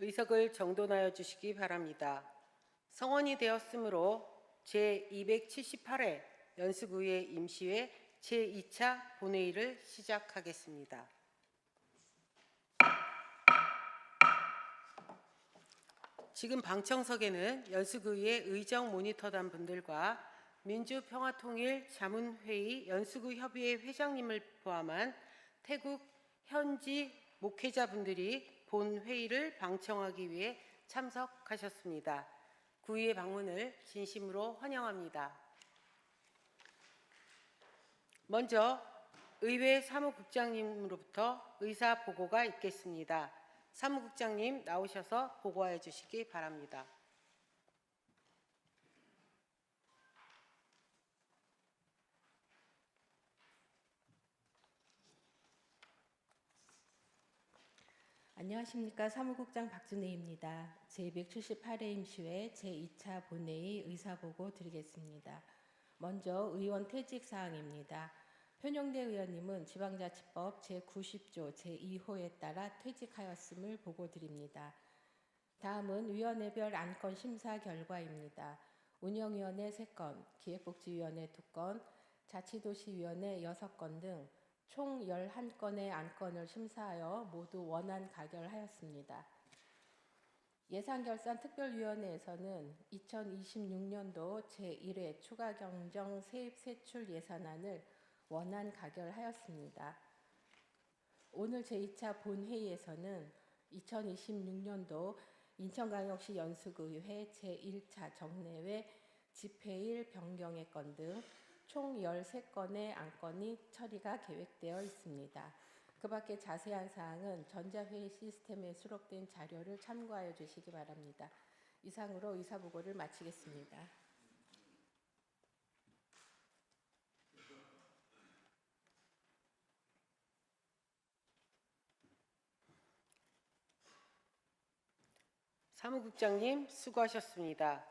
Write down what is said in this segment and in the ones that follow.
의석을 정돈하여 주시기 바랍니다. 성원이 되었으므로 제278회 연수구의 임시회 제2차 본회의를 시작하겠습니다. 지금 방청석에는 연수구의 의정 모니터단 분들과 민주평화통일 자문회의 연수구 협의회 회장님을 포함한 태국 현지 목회자분들이 본 회의를 방청하기 위해 참석하셨습니다. 구의의 방문을 진심으로 환영합니다. 먼저 의회 사무국장님으로부터 의사 보고가 있겠습니다. 사무국장님 나오셔서 보고하여 주시기 바랍니다. 안녕하십니까. 사무국장 박준혜입니다. 제278회 임시회 제2차 본회의 의사보고 드리겠습니다. 먼저 의원 퇴직 사항입니다. 현영대 의원님은 지방자치법 제90조 제2호에 따라 퇴직하였음을 보고드립니다. 다음은 위원회별 안건 심사 결과입니다. 운영위원회 3건, 기획복지위원회 2건, 자치도시위원회 6건 등 총 11건의 안건을 심사하여 모두 원안 가결하였습니다. 예산결산 특별위원회에서는 2026년도 제1회 추가경정 세입세출 예산안을 원안 가결하였습니다. 오늘 제2차 본회의에서는 2026년도 인천광역시 연수구의회 제1차 정례회 집회일 변경의 건 등 총 13건의 안건이 처리가 계획되어 있습니다. 그 밖에 자세한 사항은 전자회의 시스템에 수록된 자료를 참고하여 주시기 바랍니다. 이상으로 의사보고를 마치겠습니다. 사무국장님 수고하셨습니다.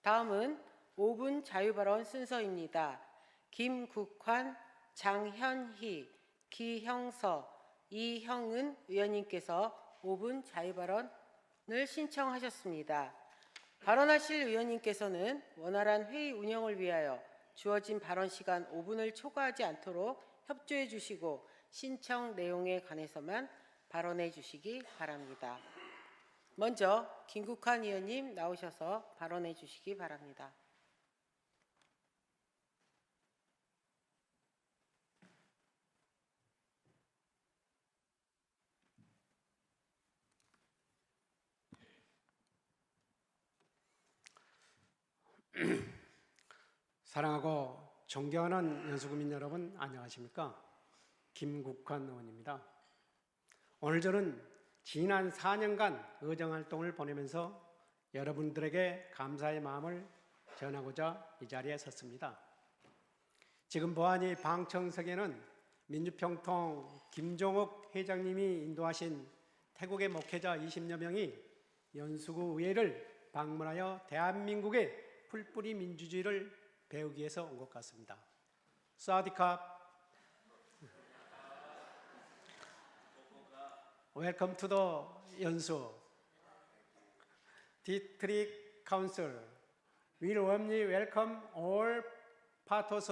다음은 5분 자유발언 순서입니다. 김국환, 장현희, 기형서, 이형은 의원님께서 5분 자유발언을 신청하셨습니다. 발언하실 의원님께서는 원활한 회의 운영을 위하여 주어진 발언 시간 5분을 초과하지 않도록 협조해 주시고 신청 내용에 관해서만 발언해 주시기 바랍니다. 먼저 김국환 의원님 나오셔서 발언해 주시기 바랍니다. 사랑하고 존경하는 연수구민 여러분 안녕하십니까? 김국환 의원입니다. 오늘 저는 지난 4년간 의정활동을 보내면서 여러분들에게 감사의 마음을 전하고자 이 자리에 섰습니다. 지금 보아하니 방청석에는 민주평통 김종욱 회장님이 인도하신 태국의 목회자 20여 명이 연수구 의회를 방문하여 대한민국의 풀뿌리 민주주의를 배우기 위해서 온 것 같습니다. 사와디캅. Welcome to the 연수. District Council. We warmly welcome all partners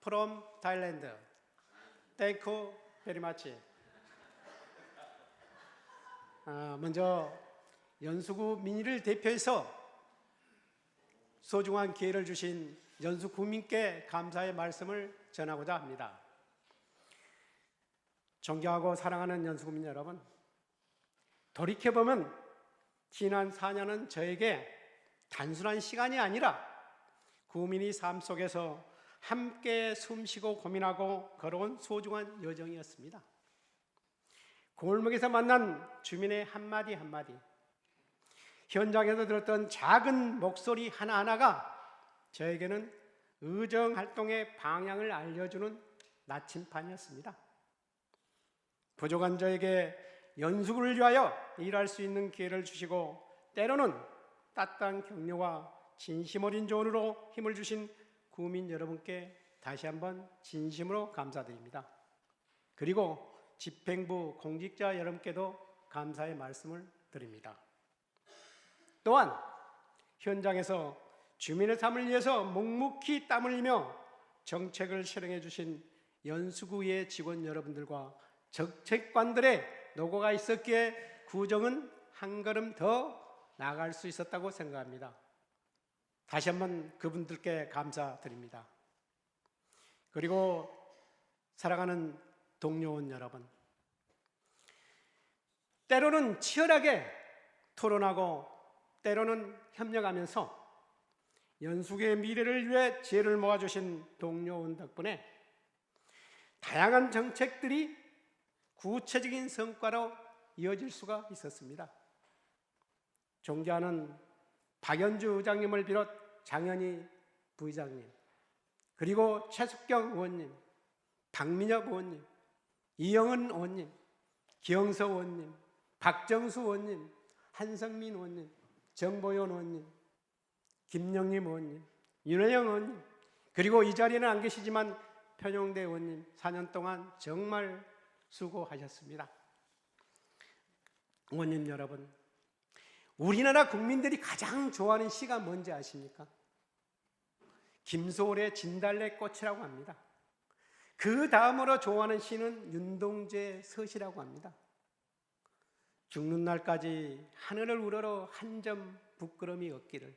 from Thailand. Thank you very much. 먼저 연수구 민의를 대표해서 소중한 기회를 주신 연수 구민께 감사의 말씀을 전하고자 합니다. 존경하고 사랑하는 연수구민 여러분, 돌이켜보면 지난 4년은 저에게 단순한 시간이 아니라 구민의 삶 속에서 함께 숨쉬고 고민하고 걸어온 소중한 여정이었습니다. 골목에서 만난 주민의 한마디 한마디, 현장에서 들었던 작은 목소리 하나하나가 저에게는 의정활동의 방향을 알려주는 나침판이었습니다. 부족한 저에게 연수구를 위하여 일할 수 있는 기회를 주시고 때로는 따뜻한 격려와 진심 어린 조언으로 힘을 주신 구민 여러분께 다시 한번 진심으로 감사드립니다. 그리고 집행부 공직자 여러분께도 감사의 말씀을 드립니다. 또한 현장에서 주민의 삶을 위해서 묵묵히 땀을 흘리며 정책을 실행해 주신 연수구의 직원 여러분들과 정책관들의 노고가 있었기에 구정은 한 걸음 더 나아갈 수 있었다고 생각합니다. 다시 한번 그분들께 감사드립니다. 그리고 사랑하는 동료원 여러분, 때로는 치열하게 토론하고 때로는 협력하면서 연수구의 미래를 위해 지혜를 모아주신 동료원 덕분에 다양한 정책들이 구체적인 성과로 이어질 수가 있었습니다. 존경하는 박연주 의장님을 비롯 장현희 부의장님, 그리고 최숙경 의원님, 박민혁 의원님, 이영은 의원님, 기영서 의원님, 박정수 의원님, 한성민 의원님, 정보연 의원님, 김영림 의원님, 윤혜영 의원님, 그리고 이 자리에는 안 계시지만 편용대 의원님 4년 동안 정말 수고하셨습니다. 의원님 여러분, 우리나라 국민들이 가장 좋아하는 시가 뭔지 아십니까? 김소월의 진달래꽃이라고 합니다. 그 다음으로 좋아하는 시는 윤동주의 서시라고 합니다. 죽는 날까지 하늘을 우러러 한 점 부끄럼이 없기를,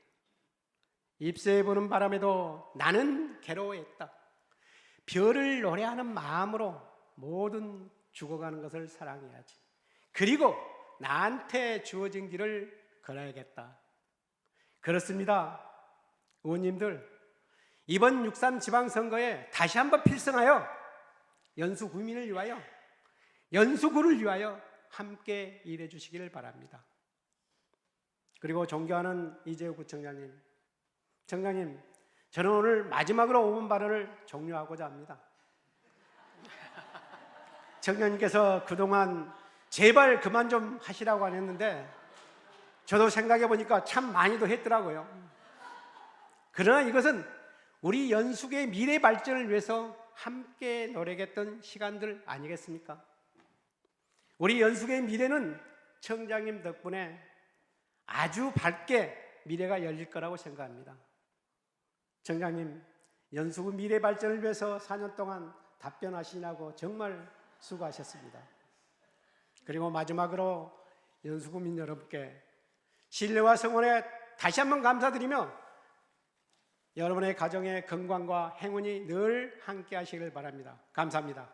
잎새 부는 바람에도 나는 괴로워했다. 별을 노래하는 마음으로 모든 죽어가는 것을 사랑해야지. 그리고 나한테 주어진 길을 걸어야겠다. 그렇습니다. 의원님들, 이번 6.3 지방선거에 다시 한번 필승하여 연수 구민을 위하여, 연수구를 위하여 함께 일해 주시기를 바랍니다. 그리고 존경하는 이재우 구청장님, 청장님, 저는 오늘 마지막으로 5분 발언을 종료하고자 합니다. 청장님께서 그동안 제발 그만 좀 하시라고 안 했는데 저도 생각해 보니까 참 많이도 했더라고요. 그러나 이것은 우리 연수구의 미래 발전을 위해서 함께 노력했던 시간들 아니겠습니까? 우리 연수구의 미래는 청장님 덕분에 아주 밝게 미래가 열릴 거라고 생각합니다. 청장님, 연수구 미래 발전을 위해서 4년 동안 답변하시냐고 정말 수고하셨습니다. 그리고 마지막으로 연수구민 여러분께 신뢰와 성원에 다시 한번 감사드리며 여러분의 가정의 건강과 행운이 늘 함께 하시길 바랍니다. 감사합니다.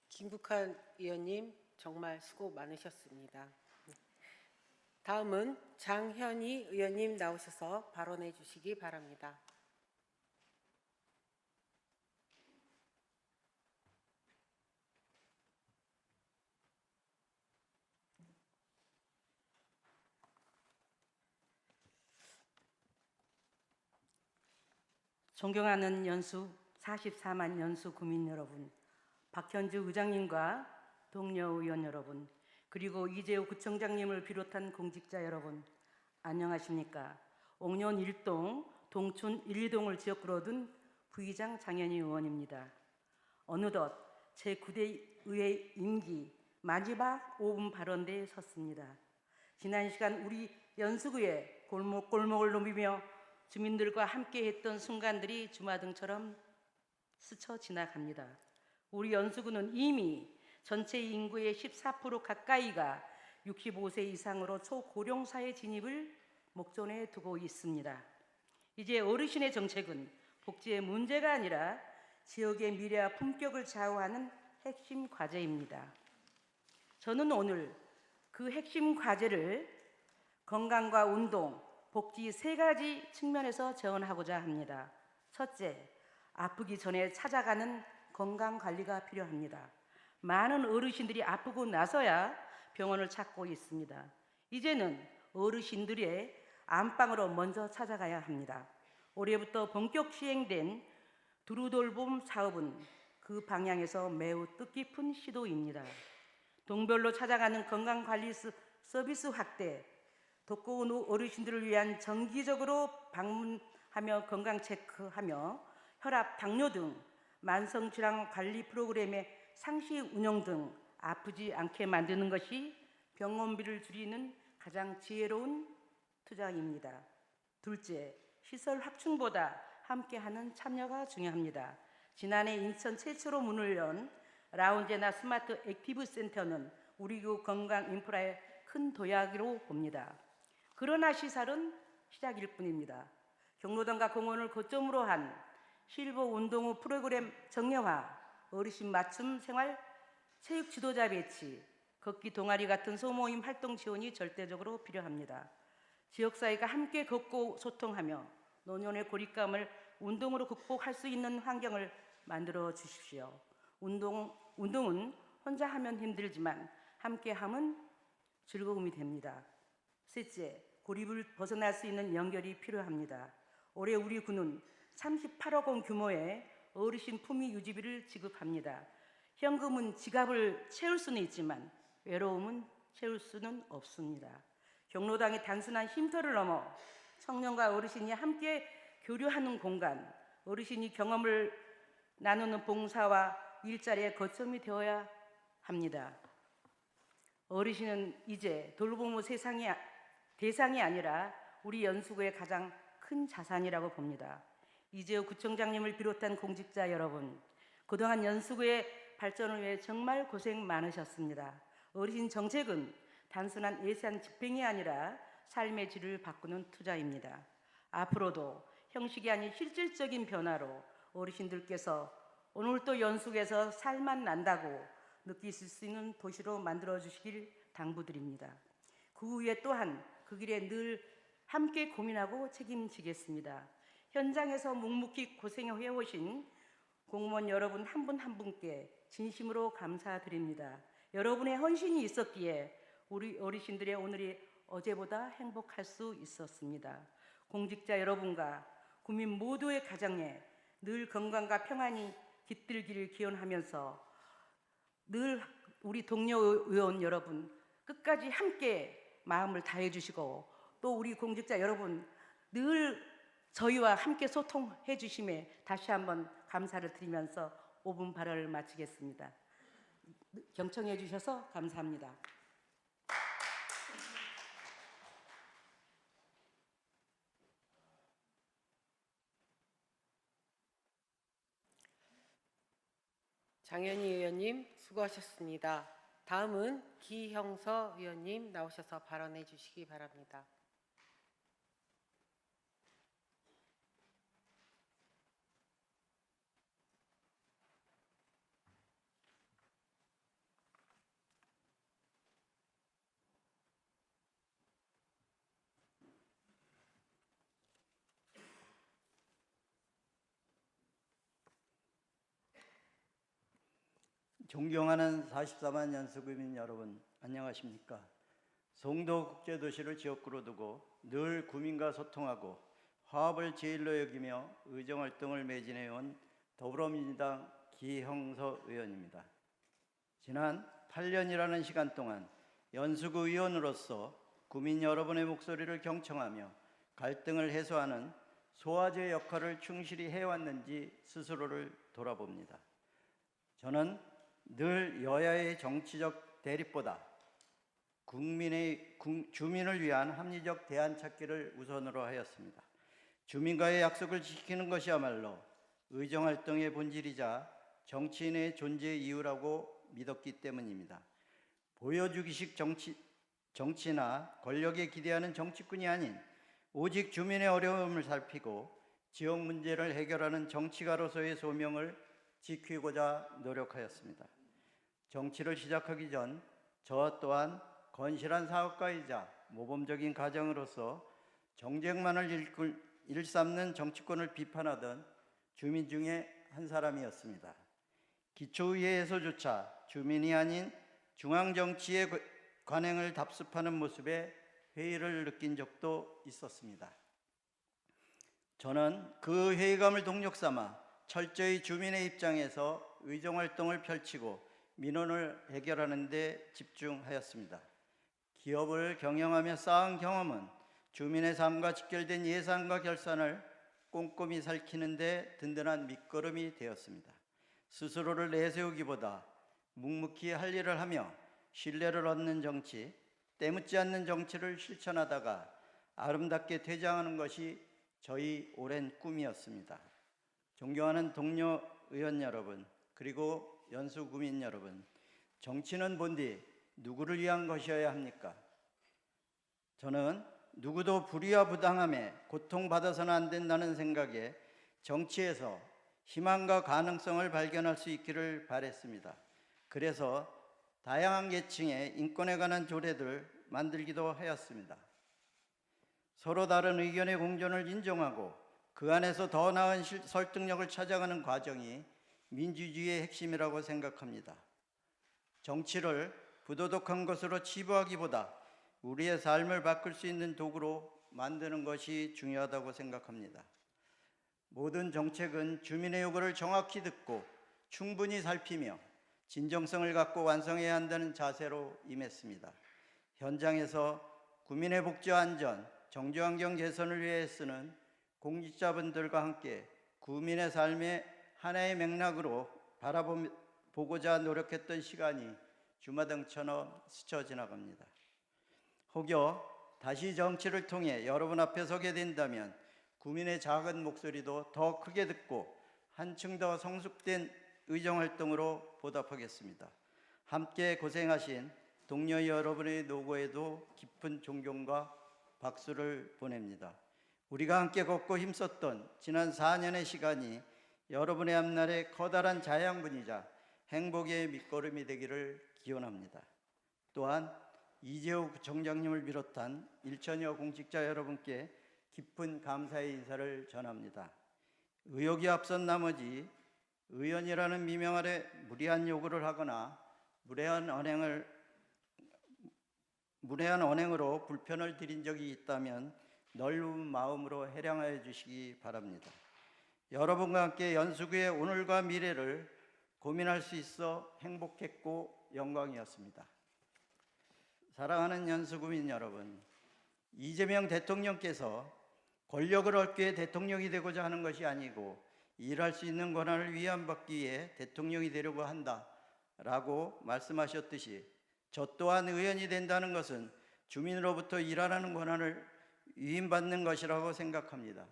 김국환 의원님 정말 수고 많으셨습니다. 다음은 장현희 의원님 나오셔서 발언해 주시기 바랍니다. 존경하는 연수 44만 연수 구민 여러분, 박현주 의장님과 동료 의원 여러분, 그리고 이재호 구청장님을 비롯한 공직자 여러분, 안녕하십니까? 옥년 1동, 동춘 1, 2동을 지역구로 둔 부의장 장현희 의원입니다. 어느덧 제9대 의회 임기 마지막 5분 발언대에 섰습니다. 지난 시간 우리 연수구의 골목골목을 누비며 주민들과 함께했던 순간들이 주마등처럼 스쳐 지나갑니다. 우리 연수구는 이미 전체 인구의 14% 가까이가 65세 이상으로 초고령사회 진입을 목전에 두고 있습니다. 이제 어르신의 정책은 복지의 문제가 아니라 지역의 미래와 품격을 좌우하는 핵심 과제입니다. 저는 오늘 그 핵심 과제를 건강과 운동, 복지 3가지 측면에서 재원하고자 합니다. 첫째, 아프기 전에 찾아가는 건강관리가 필요합니다. 많은 어르신들이 아프고 나서야 병원을 찾고 있습니다. 이제는 어르신들의 안방으로 먼저 찾아가야 합니다. 올해부터 본격 시행된 두루돌봄 사업은 그 방향에서 매우 뜻깊은 시도입니다. 동별로 찾아가는 건강관리 서비스 확대, 독거운 어르신들을 위한 정기적으로 방문하는 하며 건강 체크하며 혈압, 당뇨 등 만성 질환 관리 프로그램의 상시 운영 등 아프지 않게 만드는 것이 병원비를 줄이는 가장 지혜로운 투자입니다. 둘째, 시설 확충보다 함께하는 참여가 중요합니다. 지난해 인천 최초로 문을 연 라운제나 스마트 액티브 센터는 우리 교 건강 인프라의 큰 도약으로 봅니다. 그러나 시설은 시작일 뿐입니다. 경로당과 공원을 거점으로 한 실버 운동 후 프로그램 정형화, 어르신 맞춤 생활 체육 지도자 배치, 걷기 동아리 같은 소모임 활동 지원이 절대적으로 필요합니다. 지역사회가 함께 걷고 소통하며 노년의 고립감을 운동으로 극복할 수 있는 환경을 만들어 주십시오. 운동은 혼자 하면 힘들지만 함께 하면 즐거움이 됩니다. 셋째, 고립을 벗어날 수 있는 연결이 필요합니다. 올해 우리 군은 38억 원 규모의 어르신 품위 유지비를 지급합니다. 현금은 지갑을 채울 수는 있지만 외로움은 채울 수는 없습니다. 경로당이 단순한 쉼터를 넘어 청년과 어르신이 함께 교류하는 공간, 어르신이 경험을 나누는 봉사와 일자리의 거점이 되어야 합니다. 어르신은 이제 돌보모 대상이 아니라 우리 연수구의 가장 큰 자산이라고 봅니다. 이재호 구청장님을 비롯한 공직자 여러분, 그동안 연수구의 발전을 위해 정말 고생 많으셨습니다. 어르신 정책은 단순한 예산 집행이 아니라 삶의 질을 바꾸는 투자입니다. 앞으로도 형식이 아닌 실질적인 변화로 어르신들께서 오늘도 연수구에서 살만 난다고 느끼실 수 있는 도시로 만들어주시길 당부드립니다. 그 후에 또한 그 길에 늘 함께 고민하고 책임지겠습니다. 현장에서 묵묵히 고생해 오신 공무원 여러분 한 분 한 분께 진심으로 감사드립니다. 여러분의 헌신이 있었기에 우리 어르신들의 오늘이 어제보다 행복할 수 있었습니다. 공직자 여러분과 국민 모두의 가정에 늘 건강과 평안이 깃들기를 기원하면서 늘 우리 동료 의원 여러분 끝까지 함께 마음을 다해 주시고 또 우리 공직자 여러분 늘 저희와 함께 소통해 주심에 다시 한번 감사를 드리면서 5분 발언을 마치겠습니다. 경청해 주셔서 감사합니다. 장현희 의원님 수고하셨습니다. 다음은 기형서 의원님 나오셔서 발언해 주시기 바랍니다. 존경하는 44만 연수구민 여러분, 안녕하십니까? 송도 국제도시를 지역구로 두고 늘 구민과 소통하고 화합을 제일로 여기며 의정활동을 매진해온 더불어민주당 기형서 의원입니다. 지난 8년이라는 시간 동안 연수구 의원으로서 구민 여러분의 목소리를 경청하며 갈등을 해소하는 소화제 역할을 충실히 해왔는지 스스로를 돌아봅니다. 저는 늘 여야의 정치적 대립보다 주민을 위한 합리적 대안 찾기를 우선으로 하였습니다. 주민과의 약속을 지키는 것이야말로 의정활동의 본질이자 정치인의 존재 이유라고 믿었기 때문입니다. 보여주기식 정치나 권력에 기대하는 정치꾼이 아닌 오직 주민의 어려움을 살피고 지역 문제를 해결하는 정치가로서의 소명을 지키고자 노력하였습니다. 정치를 시작하기 전 저 또한 건실한 사업가이자 모범적인 가정으로서 정쟁만을 일삼는 정치권을 비판하던 주민 중에 한 사람이었습니다. 기초의회에서조차 주민이 아닌 중앙정치의 관행을 답습하는 모습에 회의를 느낀 적도 있었습니다. 저는 그 회의감을 동력 삼아 철저히 주민의 입장에서 의정활동을 펼치고 민원을 해결하는 데 집중하였습니다. 기업을 경영하며 쌓은 경험은 주민의 삶과 직결된 예산과 결산을 꼼꼼히 살피는데 든든한 밑거름이 되었습니다. 스스로를 내세우기보다 묵묵히 할 일을 하며 신뢰를 얻는 정치, 때묻지 않는 정치를 실천하다가 아름답게 퇴장하는 것이 저희 오랜 꿈이었습니다. 존경하는 동료 의원 여러분, 그리고 연수구민 여러분, 정치는 본디 누구를 위한 것이어야 합니까? 저는 누구도 불의와 부당함에 고통받아서는 안 된다는 생각에 정치에서 희망과 가능성을 발견할 수 있기를 바랬습니다. 그래서 다양한 계층의 인권에 관한 조례들 만들기도 하였습니다. 서로 다른 의견의 공존을 인정하고 그 안에서 더 나은 설득력을 찾아가는 과정이 민주주의의 핵심이라고 생각합니다. 정치를 부도덕한 것으로 치부하기보다 우리의 삶을 바꿀 수 있는 도구로 만드는 것이 중요하다고 생각합니다. 모든 정책은 주민의 요구를 정확히 듣고 충분히 살피며 진정성을 갖고 완성해야 한다는 자세로 임했습니다. 현장에서 국민의 복지와 안전, 정주환경 개선을 위해 쓰는 공직자분들과 함께 국민의 삶의 하나의 맥락으로 바라보고자 노력했던 시간이 주마등처럼 스쳐 지나갑니다. 혹여 다시 정치를 통해 여러분 앞에 서게 된다면 국민의 작은 목소리도 더 크게 듣고 한층 더 성숙된 의정활동으로 보답하겠습니다. 함께 고생하신 동료 여러분의 노고에도 깊은 존경과 박수를 보냅니다. 우리가 함께 걷고 힘썼던 지난 4년의 시간이 여러분의 앞날에 커다란 자양분이자 행복의 밑거름이 되기를 기원합니다. 또한 이재호 부총장님을 비롯한 1천여 공직자 여러분께 깊은 감사의 인사를 전합니다. 의욕이 앞선 나머지 의원이라는 미명 아래 무리한 요구를 하거나 무례한 언행으로 불편을 드린 적이 있다면 넓은 마음으로 해량하여 주시기 바랍니다. 여러분과 함께 연수구의 오늘과 미래를 고민할 수 있어 행복했고 영광이었습니다. 사랑하는 연수구민 여러분, 이재명 대통령께서 권력을 얻기 위해 대통령이 되고자 하는 것이 아니고 일할 수 있는 권한을 위안받기 위해 대통령이 되려고 한다라고 말씀하셨듯이 저 또한 의원이 된다는 것은 주민으로부터 일하라는 권한을 위임받는 것이라고 생각합니다.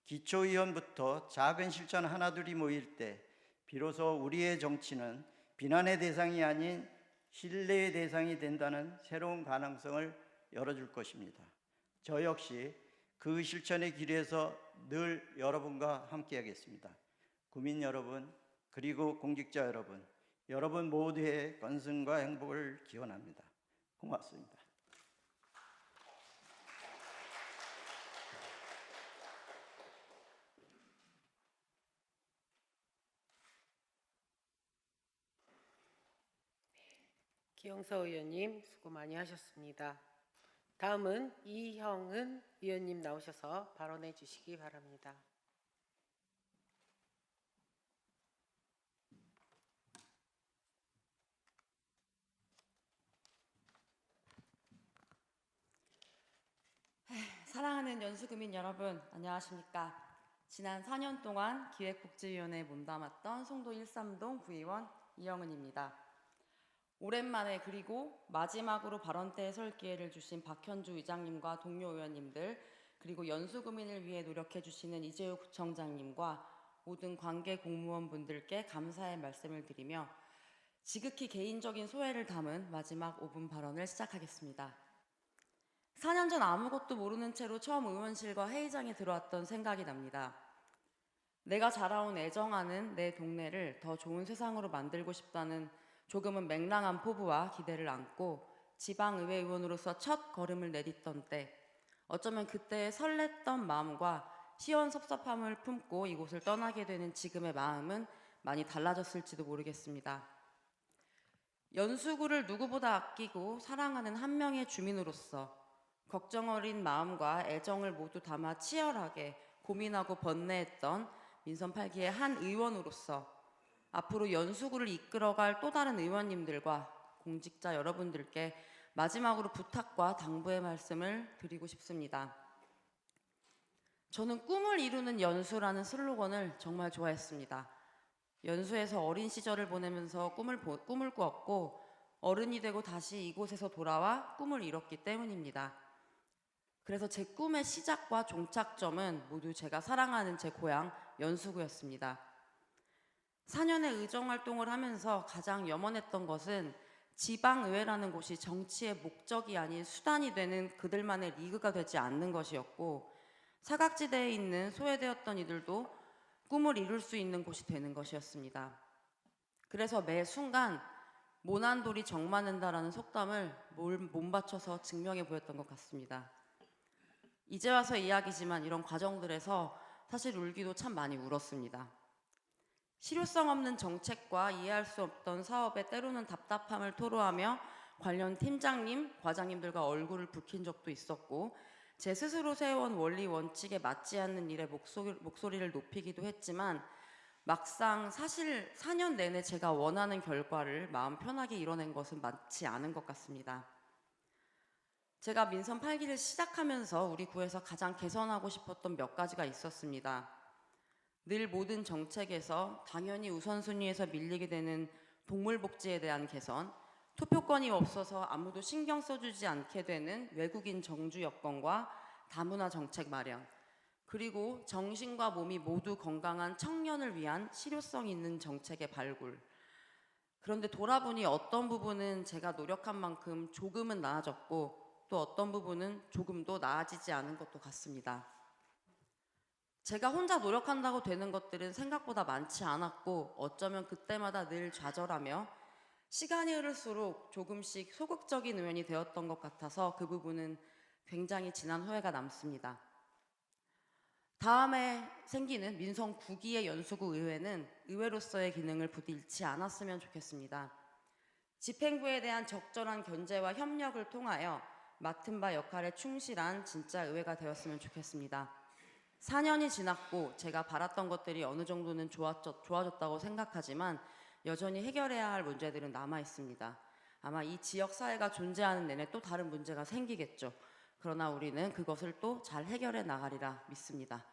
기초의원부터 작은 실천 하나둘이 모일 때 비로소 우리의 정치는 비난의 대상이 아닌 신뢰의 대상이 된다는 새로운 가능성을 열어줄 것입니다. 저 역시 그 실천의 길에서 늘 여러분과 함께하겠습니다. 국민 여러분, 그리고 공직자 여러분, 여러분 모두의 건승과 행복을 기원합니다. 고맙습니다. 기영서 의원님 수고 많이 하셨습니다. 다음은 이형은 의원님 나오셔서 발언해 주시기 바랍니다. 사랑하는 연수구민 여러분, 안녕하십니까? 지난 4년 동안 기획복지위원회에 몸담았던 송도 13동 구의원 이영은입니다. 오랜만에 그리고 마지막으로 발언대에 설 기회를 주신 박현주 의장님과 동료 의원님들, 그리고 연수구민을 위해 노력해 주시는 이재호 구청장님과 모든 관계 공무원분들께 감사의 말씀을 드리며 지극히 개인적인 소회를 담은 마지막 5분 발언을 시작하겠습니다. 4년 전 아무것도 모르는 채로 처음 의원실과 회의장에 들어왔던 생각이 납니다. 내가 자라온 애정하는 내 동네를 더 좋은 세상으로 만들고 싶다는 조금은 맹랑한 포부와 기대를 안고 지방의회 의원으로서 첫 걸음을 내딛던 때, 어쩌면 그때의 설렜던 마음과 시원섭섭함을 품고 이곳을 떠나게 되는 지금의 마음은 많이 달라졌을지도 모르겠습니다. 연수구를 누구보다 아끼고 사랑하는 한 명의 주민으로서 걱정 어린 마음과 애정을 모두 담아 치열하게 고민하고 번뇌했던 민선 8기의 한 의원으로서 앞으로 연수구를 이끌어갈 또 다른 의원님들과 공직자 여러분들께 마지막으로 부탁과 당부의 말씀을 드리고 싶습니다. 저는 꿈을 이루는 연수라는 슬로건을 정말 좋아했습니다. 연수에서 어린 시절을 보내면서 꿈을 꾸었고 어른이 되고 다시 이곳에서 돌아와 꿈을 이뤘기 때문입니다. 그래서 제 꿈의 시작과 종착점은 모두 제가 사랑하는 제 고향 연수구였습니다. 4년의 의정활동을 하면서 가장 염원했던 것은 지방의회라는 곳이 정치의 목적이 아닌 수단이 되는 그들만의 리그가 되지 않는 것이었고, 사각지대에 있는 소외되었던 이들도 꿈을 이룰 수 있는 곳이 되는 것이었습니다. 그래서 매 순간 모난 돌이 정 맞는다라는 속담을 몸바쳐서 증명해 보였던 것 같습니다. 이제 와서 이야기지만 이런 과정들에서 사실 울기도 참 많이 울었습니다. 실효성 없는 정책과 이해할 수 없던 사업에 때로는 답답함을 토로하며 관련 팀장님, 과장님들과 얼굴을 붉힌 적도 있었고, 제 스스로 세워온 원리 원칙에 맞지 않는 일에 목소리를 높이기도 했지만, 막상 사실 4년 내내 제가 원하는 결과를 마음 편하게 이뤄낸 것은 많지 않은 것 같습니다. 제가 민선 8기를 시작하면서 우리 구에서 가장 개선하고 싶었던 몇 가지가 있었습니다. 늘 모든 정책에서 당연히 우선순위에서 밀리게 되는 동물복지에 대한 개선, 투표권이 없어서 아무도 신경 써주지 않게 되는 외국인 정주 여건과 다문화 정책 마련, 그리고 정신과 몸이 모두 건강한 청년을 위한 실효성 있는 정책의 발굴. 그런데 돌아보니 어떤 부분은 제가 노력한 만큼 조금은 나아졌고, 또 어떤 부분은 조금도 나아지지 않은 것도 같습니다. 제가 혼자 노력한다고 되는 것들은 생각보다 많지 않았고, 어쩌면 그때마다 늘 좌절하며 시간이 흐를수록 조금씩 소극적인 의원이 되었던 것 같아서 그 부분은 굉장히 진한 후회가 남습니다. 다음에 생기는 민선 9기의 연수구 의회는 의회로서의 기능을 부디 잃지 않았으면 좋겠습니다. 집행부에 대한 적절한 견제와 협력을 통하여 맡은 바 역할에 충실한 진짜 의회가 되었으면 좋겠습니다. 4년이 지났고 제가 바랐던 것들이 어느 정도는 좋아졌다고 생각하지만 여전히 해결해야 할 문제들은 남아 있습니다. 아마 이 지역 사회가 존재하는 내내 또 다른 문제가 생기겠죠. 그러나 우리는 그것을 또 잘 해결해 나가리라 믿습니다.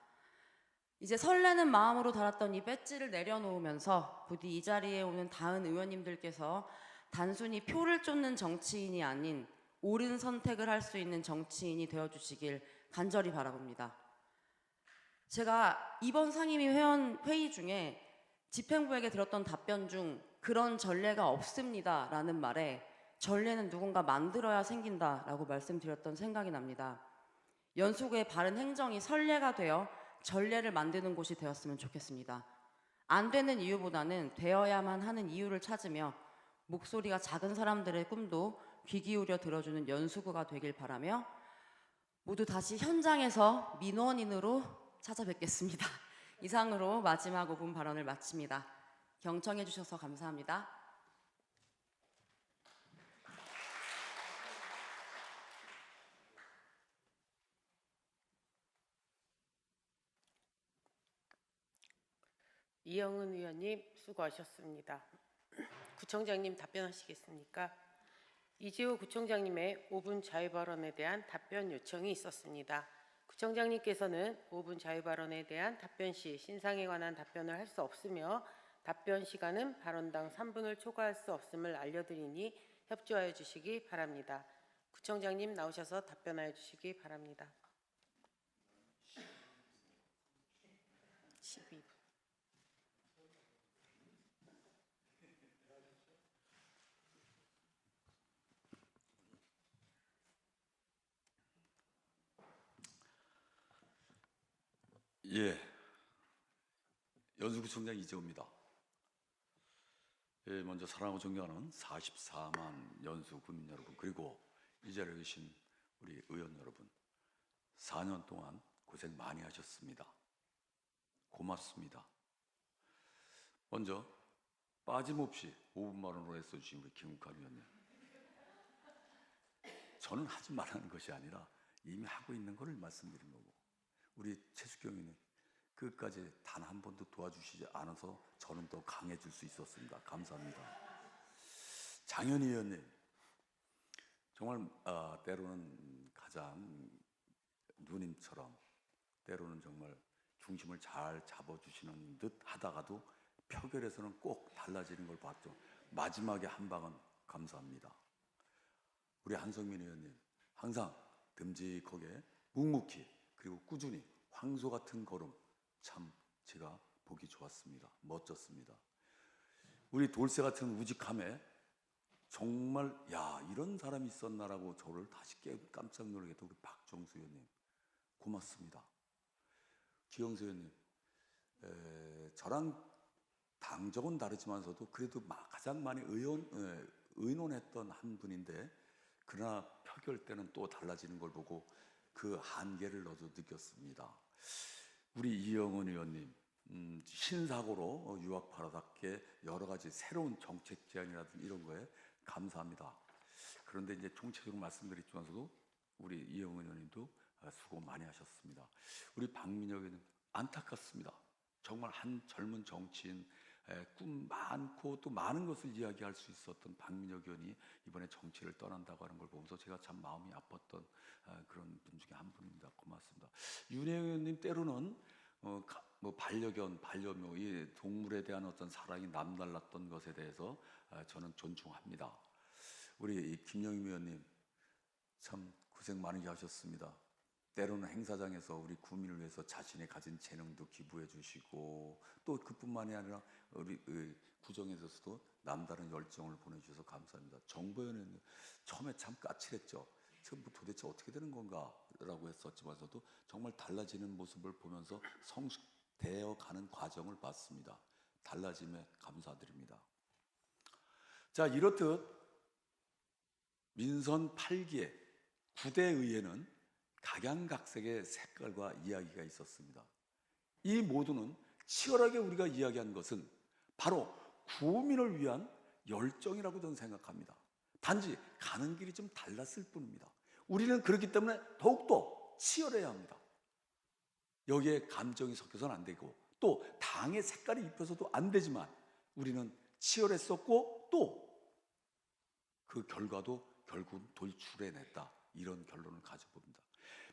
이제 설레는 마음으로 달았던 이 배지를 내려놓으면서 부디 이 자리에 오는 다은 의원님들께서 단순히 표를 쫓는 정치인이 아닌 옳은 선택을 할 수 있는 정치인이 되어주시길 간절히 바라봅니다. 제가 이번 상임위 회의 중에 집행부에게 들었던 답변 중 그런 전례가 없습니다 라는 말에 전례는 누군가 만들어야 생긴다라고 말씀드렸던 생각이 납니다. 연수구의 바른 행정이 선례가 되어 전례를 만드는 곳이 되었으면 좋겠습니다. 안 되는 이유보다는 되어야만 하는 이유를 찾으며 목소리가 작은 사람들의 꿈도 귀 기울여 들어주는 연수구가 되길 바라며 모두 다시 현장에서 민원인으로 찾아뵙겠습니다. 이상으로 마지막 5분 발언을 마칩니다. 경청해 주셔서 감사합니다. 이영은 의원님 수고하셨습니다. 구청장님 답변하시겠습니까? 이재호 구청장님의 5분 자유발언에 대한 답변 요청이 있었습니다. 구청장님께서는 5분 자유발언에 대한 답변 시 신상에 관한 답변을 할 수 없으며 답변 시간은 발언당 3분을 초과할 수 없음을 알려드리니 협조하여 주시기 바랍니다. 구청장님 나오셔서 답변하여 주시기 바랍니다. 12분. 예, 연수구청장 이재호입니다. 예, 먼저 사랑하고 존경하는 44만 연수 구민 여러분, 그리고 이 자리에 계신 우리 의원 여러분, 4년 동안 고생 많이 하셨습니다. 고맙습니다. 먼저 빠짐없이 5분 발언으로 애써주신 우리 김국환 의원님, 저는 하지 말라는 것이 아니라 이미 하고 있는 것을 말씀드린 거고, 우리 최숙경 의원님 끝까지 단 한 번도 도와주시지 않아서 저는 더 강해질 수 있었습니다. 감사합니다. 장현희 의원님, 정말 때로는 가장 누님처럼 때로는 정말 중심을 잘 잡아주시는 듯 하다가도 표결에서는 꼭 달라지는 걸 봤죠. 마지막에 한 방은 감사합니다. 우리 한성민 의원님 항상 듬직하게 묵묵히 그리고 꾸준히 황소 같은 걸음 참 제가 보기 좋았습니다. 멋졌습니다. 우리 돌쇠 같은 우직함에 정말 야 이런 사람이 있었나라고 저를 다시 깜짝 놀라게 했던 우리 박정수 의원님 고맙습니다. 기영수 의원님 저랑 당적은 다르지만서도 그래도 가장 많이 의논했던 한 분인데 그러나 표결 때는 또 달라지는 걸 보고 그 한계를 저도 느꼈습니다. 우리 이영은 의원님 신사고로 유학파라답게 여러 가지 새로운 정책 제안이라든지 이런 거에 감사합니다. 그런데 이제 총체적으로 말씀드리지만서도 우리 이영은 의원님도 수고 많이 하셨습니다. 우리 박민혁 의원님 안타깝습니다. 정말 한 젊은 정치인 꿈 많고 또 많은 것을 이야기할 수 있었던 박민혁 의원이 이번에 정치를 떠난다고 하는 걸 보면서 제가 참 마음이 아팠던 그런 분 중에 한 분입니다. 고맙습니다. 윤혜영 의원님 때로는 뭐 반려견, 반려묘, 이 동물에 대한 어떤 사랑이 남달랐던 것에 대해서 저는 존중합니다. 우리 김영임 의원님 참 고생 많이 하셨습니다. 때로는 행사장에서 우리 구민을 위해서 자신의 가진 재능도 기부해 주시고 또 그뿐만이 아니라 우리 구정에서도 남다른 열정을 보내주셔서 감사합니다. 정보현 의원님 처음에 참 까칠했죠. 지금 뭐 도대체 어떻게 되는 건가라고 했었지만서도 정말 달라지는 모습을 보면서 성숙되어 가는 과정을 봤습니다. 달라짐에 감사드립니다. 자, 이렇듯 민선 8기의 9대 의회는 각양각색의 색깔과 이야기가 있었습니다. 이 모두는 치열하게 우리가 이야기한 것은 바로 구민을 위한 열정이라고 저는 생각합니다. 단지 가는 길이 좀 달랐을 뿐입니다. 우리는 그렇기 때문에 더욱더 치열해야 합니다. 여기에 감정이 섞여서는 안 되고 또 당의 색깔이 입혀서도 안 되지만 우리는 치열했었고 또 그 결과도 결국 돌출해냈다. 이런 결론을 가져봅니다.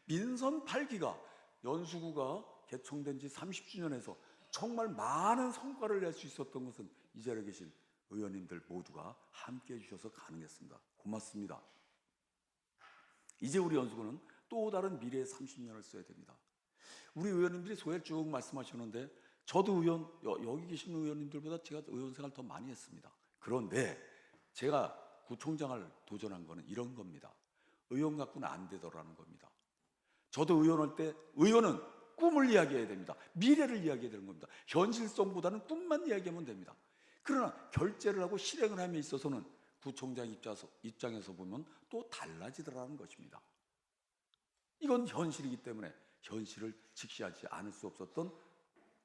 민선 8기가 연수구가 개청된 지 30주년에서 정말 많은 성과를 낼 수 있었던 것은 이 자리에 계신 의원님들 모두가 함께해 주셔서 가능했습니다. 고맙습니다. 이제 우리 연수구는 또 다른 미래의 30년을 써야 됩니다. 우리 의원님들이 소회를 쭉 말씀하셨는데 저도 여기 계신 의원님들보다 제가 의원 생활 더 많이 했습니다. 그런데 제가 구청장을 도전한 거는 이런 겁니다. 의원 갖고는 안 되더라는 겁니다. 저도 의원할 때 의원은 꿈을 이야기해야 됩니다. 미래를 이야기해야 되는 겁니다. 현실성보다는 꿈만 이야기하면 됩니다. 그러나 결재를 하고 실행을 함에 있어서는 구청장 입장에서 보면 또 달라지더라는 것입니다. 이건 현실이기 때문에 현실을 직시하지 않을 수 없었던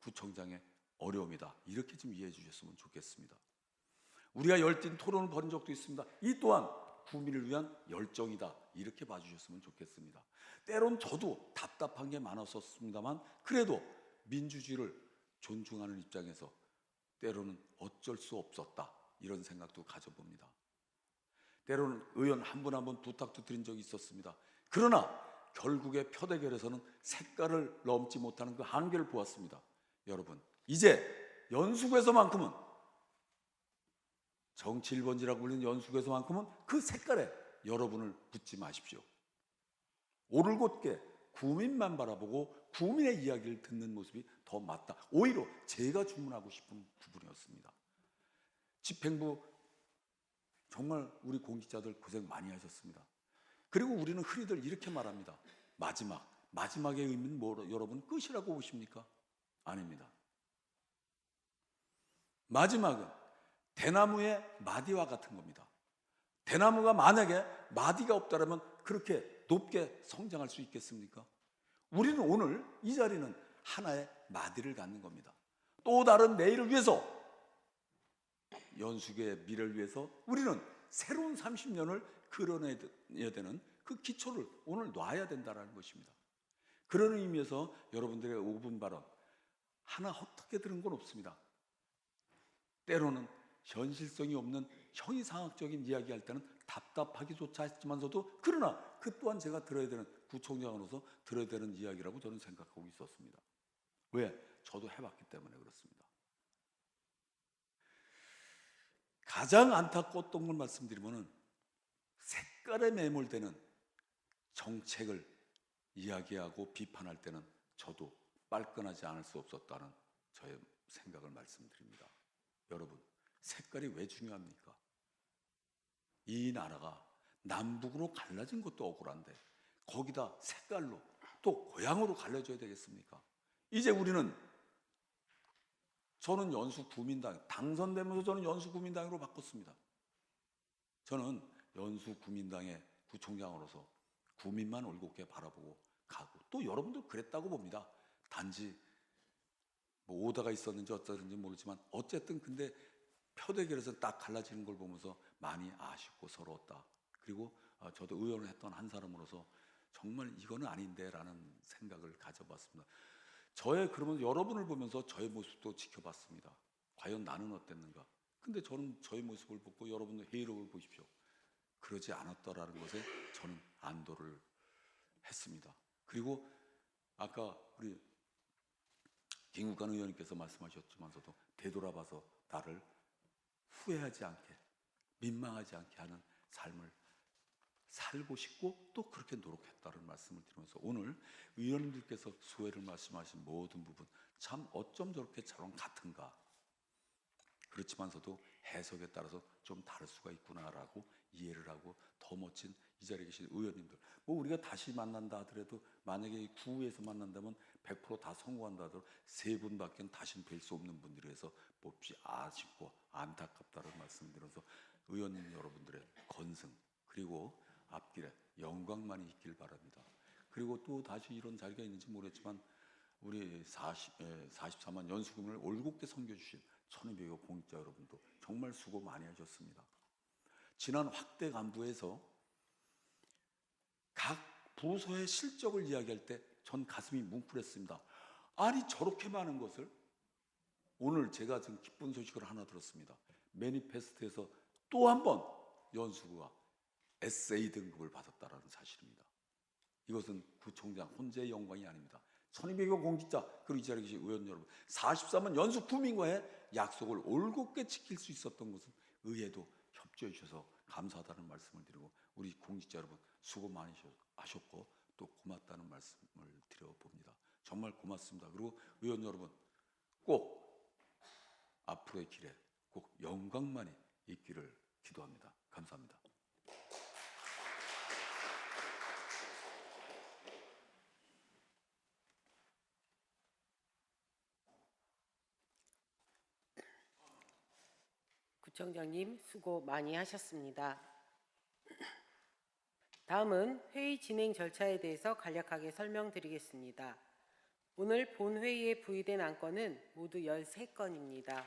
구청장의 어려움이다. 이렇게 좀 이해해 주셨으면 좋겠습니다. 우리가 열띤 토론을 벌인 적도 있습니다. 이 또한 구민을 위한 열정이다. 이렇게 봐주셨으면 좋겠습니다. 때론 저도 답답한 게 많았었습니다만 그래도 민주주의를 존중하는 입장에서 때로는 어쩔 수 없었다. 이런 생각도 가져봅니다. 때로는 의원 한 분 한 분 부탁도 드린 적이 있었습니다. 그러나 결국에 표대결에서는 색깔을 넘지 못하는 그 한계를 보았습니다. 여러분, 이제 연수구에서만큼은 정치 1번지라고 불리는 연수구에서만큼은 그 색깔에 여러분을 붙지 마십시오. 오를곧게 구민만 바라보고 구민의 이야기를 듣는 모습이 더 맞다. 오히려 제가 주문하고 싶은 부분이었습니다. 집행부 정말 우리 공직자들 고생 많이 하셨습니다. 그리고 우리는 흔히들 이렇게 말합니다. 마지막의 의미는 여러분 끝이라고 보십니까? 아닙니다. 마지막은 대나무의 마디와 같은 겁니다. 대나무가 만약에 마디가 없다면 그렇게 높게 성장할 수 있겠습니까? 우리는 오늘 이 자리는 하나의 마디를 갖는 겁니다. 또 다른 내일을 위해서, 연수구의 미래를 위해서 우리는 새로운 30년을 그려내야 되는 그 기초를 오늘 놔야 된다는 것입니다. 그런 의미에서 여러분들의 5분 발언 하나 헛되게 들은 건 없습니다. 때로는 현실성이 없는 형이상학적인 이야기할 때는 답답하기조차 했지만서도 그러나 그 또한 제가 들어야 되는 구청장으로서 들어야 되는 이야기라고 저는 생각하고 있었습니다. 왜? 저도 해봤기 때문에 그렇습니다. 가장 안타까웠던 걸 말씀드리면은 색깔에 매몰되는 정책을 이야기하고 비판할 때는 저도 빨끈하지 않을 수 없었다는 저의 생각을 말씀드립니다. 여러분, 색깔이 왜 중요합니까? 이 나라가 남북으로 갈라진 것도 억울한데 거기다 색깔로 또 고향으로 갈라져야 되겠습니까? 이제 우리는 저는 연수구민당 당선되면서 저는 연수구민당으로 바꿨습니다. 저는 연수구민당의 구청장으로서 구민만 올곧게 바라보고 가고 또 여러분들 그랬다고 봅니다. 단지 뭐 오다가 있었는지 어쩌든지 모르지만 어쨌든 근데 표대결에서 딱 갈라지는 걸 보면서 많이 아쉽고 서러웠다. 그리고 저도 의원을 했던 한 사람으로서 정말 이거는 아닌데라는 생각을 가져봤습니다. 그러면서 여러분을 보면서 저의 모습도 지켜봤습니다. 과연 나는 어땠는가? 근데 저는 저의 모습을 보고 여러분들 회의록을 보십시오. 그러지 않았더라는 것에 저는 안도를 했습니다. 그리고 아까 우리 김국관 의원님께서 말씀하셨지만서도 되돌아봐서 나를 후회하지 않게 민망하지 않게 하는 삶을 살고 싶고 또 그렇게 노력했다는 말씀을 드리면서 오늘 의원님들께서 수혜를 말씀하신 모든 부분 참 어쩜 저렇게 저런 같은가 그렇지만서도 해석에 따라서 좀 다를 수가 있구나라고 이해를 하고 더 멋진 이 자리에 계신 의원님들 뭐 우리가 다시 만난다 하더라도 만약에 구에서 만난다면 100% 다 성공한다 하더라도 세 분밖에 다시는 뵐 수 없는 분들이 해서 몹시 아쉽고 안타깝다는 말씀을 드려서 의원님 여러분들의 건승 그리고 앞길에 영광만이 있길 바랍니다. 그리고 또 다시 이런 자리가 있는지 모르겠지만 우리 44만 연수금을 올곧게 섬겨주신 1200여 공직자 여러분도 정말 수고 많이 하셨습니다. 지난 확대 간부에서 각 부서의 실적을 이야기할 때 전 가슴이 뭉클했습니다. 아니 저렇게 많은 것을 오늘 제가 지금 기쁜 소식을 하나 들었습니다. 매니페스토에서 또 한 번 연수구가 SA 등급을 받았다라는 사실입니다. 이것은 구청장 혼자의 영광이 아닙니다. 1200여 공직자 그리고 이 자리에 계신 의원 여러분 44만 연수 구민과의 약속을 올곧게 지킬 수 있었던 것은 의회도 협조해 주셔서 감사하다는 말씀을 드리고 우리 공직자 여러분 수고 많이 하셨고 또 고맙다는 말씀을 드려봅니다. 정말 고맙습니다. 그리고 의원 여러분 꼭 앞으로의 길에 꼭 영광만이 있기를 기도합니다. 감사합니다. 구청장님 수고 많이 하셨습니다. 다음은 회의 진행 절차에 대해서 간략하게 설명드리겠습니다. 오늘 본회의에 부의된 안건은 모두 13건입니다.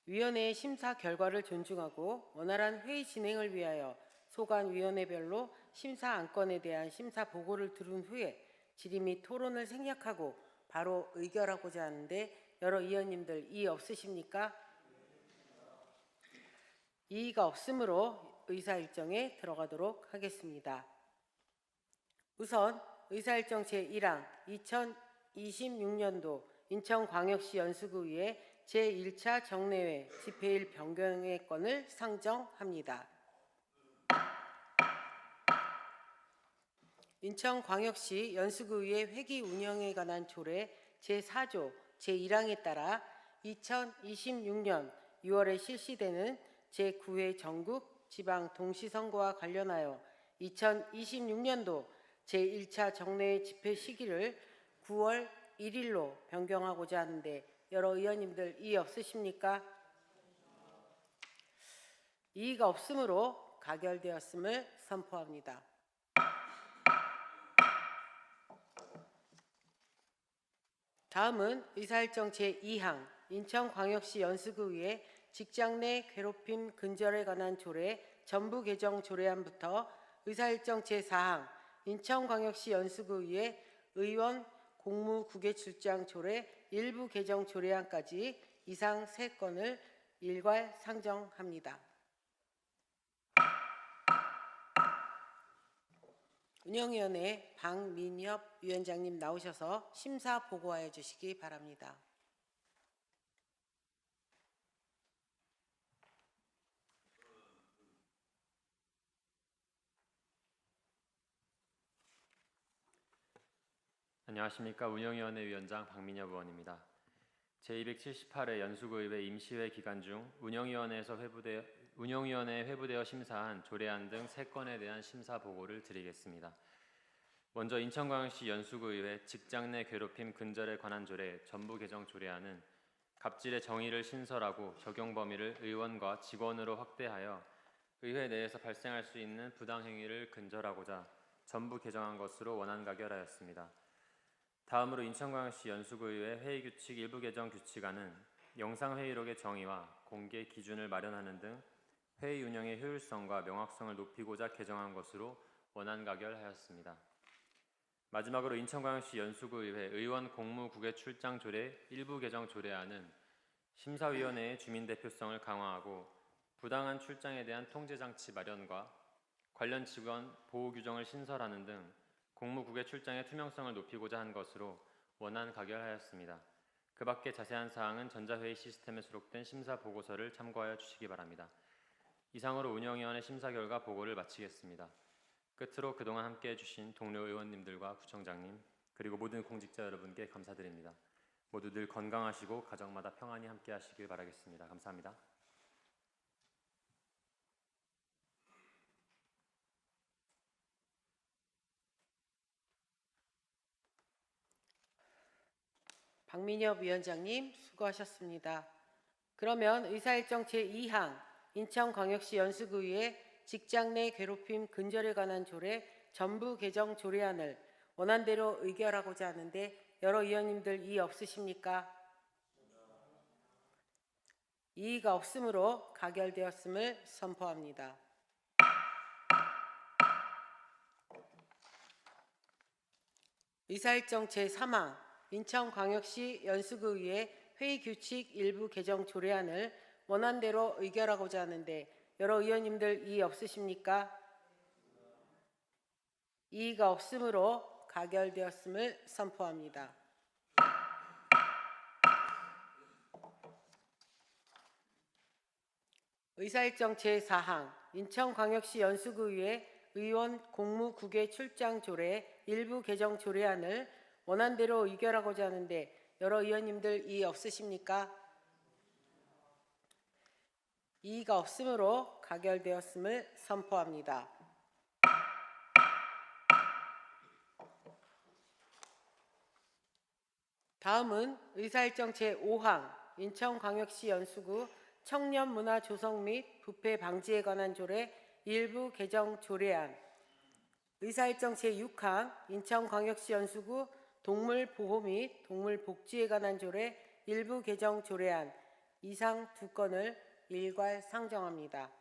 위원회의 심사 결과를 존중하고 원활한 회의 진행을 위하여 소관위원회별로 심사 안건에 대한 심사 보고를 들은 후에 질의 및 토론을 생략하고 바로 의결하고자 하는데 여러 의원님들 이의 없으십니까? 이의가 없으므로 의사일정에 들어가도록 하겠습니다. 우선 의사일정 제1항 2026년도 인천광역시 연수구의회 제1차 정례회 집회일 변경의 건을 상정합니다. 인천광역시 연수구의회 회기 운영에 관한 조례 제4조 제1항에 따라 2026년 6월에 실시되는 제9회 전국 지방 동시선거와 관련하여 2026년도 제1차 정례회 집회 시기를 9월 1일로 변경하고자 하는데 여러 의원님들 이의 없으십니까? 이의가 없으므로 가결되었음을 선포합니다. 다음은 의사일정 제2항 인천광역시 연수구의회 직장 내 괴롭힘 근절에 관한 조례 전부 개정 조례안부터 의사일정 제4항 인천광역시 연수구의회 의원 공무 국외 출장 조례 일부 개정 조례안까지 이상 3건을 일괄 상정합니다. 운영위원회 박민협 위원장님 나오셔서 심사 보고하여 주시기 바랍니다. 안녕하십니까. 운영위원회 위원장 박민협 의원입니다. 제278회 연수구의회 임시회 기간 중 운영위원회 회부되어 심사한 조례안 등 3건에 대한 심사 보고를 드리겠습니다. 먼저 인천광역시 연수구의회 직장 내 괴롭힘 근절에 관한 조례 전부 개정 조례안은 갑질의 정의를 신설하고 적용 범위를 의원과 직원으로 확대하여 의회 내에서 발생할 수 있는 부당행위를 근절하고자 전부 개정한 것으로 원안 가결하였습니다. 다음으로 인천광역시 연수구의회 회의규칙 일부 개정 규칙안은 영상회의록의 정의와 공개 기준을 마련하는 등 회의 운영의 효율성과 명확성을 높이고자 개정한 것으로 원안 가결하였습니다. 마지막으로 인천광역시 연수구의회 의원 공무국외 출장 조례 일부 개정 조례안은 심사위원회의 주민 대표성을 강화하고 부당한 출장에 대한 통제장치 마련과 관련 직원 보호 규정을 신설하는 등 공무국외 출장의 투명성을 높이고자 한 것으로 원안 가결하였습니다. 그 밖에 자세한 사항은 전자회의 시스템에 수록된 심사 보고서를 참고하여 주시기 바랍니다. 이상으로 운영위원회 심사 결과 보고를 마치겠습니다. 끝으로 그동안 함께해 주신 동료 의원님들과 구청장님 그리고 모든 공직자 여러분께 감사드립니다. 모두 늘 건강하시고 가정마다 평안히 함께 하시길 바라겠습니다. 감사합니다. 박민협 위원장님 수고하셨습니다. 그러면 의사일정 제2항 인천광역시 연수구의회 직장 내 괴롭힘 근절에 관한 조례 전부 개정 조례안을 원안대로 의결하고자 하는데 여러 의원님들 이의 없으십니까? 이의가 없으므로 가결되었음을 선포합니다. 의사일정 제3항 인천광역시 연수구의회 회의규칙 일부 개정 조례안을 원안대로 의결하고자 하는데 여러 의원님들 이의 없으십니까? 이의가 없으므로 가결되었음을 선포합니다. 의사일정 제4항 인천광역시 연수구의회 의원 공무국외 출장 조례 일부 개정 조례안을 원안대로 의결하고자 하는데 여러 의원님들 이의 없으십니까? 이의가 없으므로 가결되었음을 선포합니다. 다음은 의사일정 제5항 인천광역시 연수구 청년문화 조성 및 부패 방지에 관한 조례 일부 개정 조례안, 의사일정 제6항 인천광역시 연수구 동물보호 및 동물복지에 관한 조례 일부 개정 조례안 이상 2건을 일괄 상정합니다.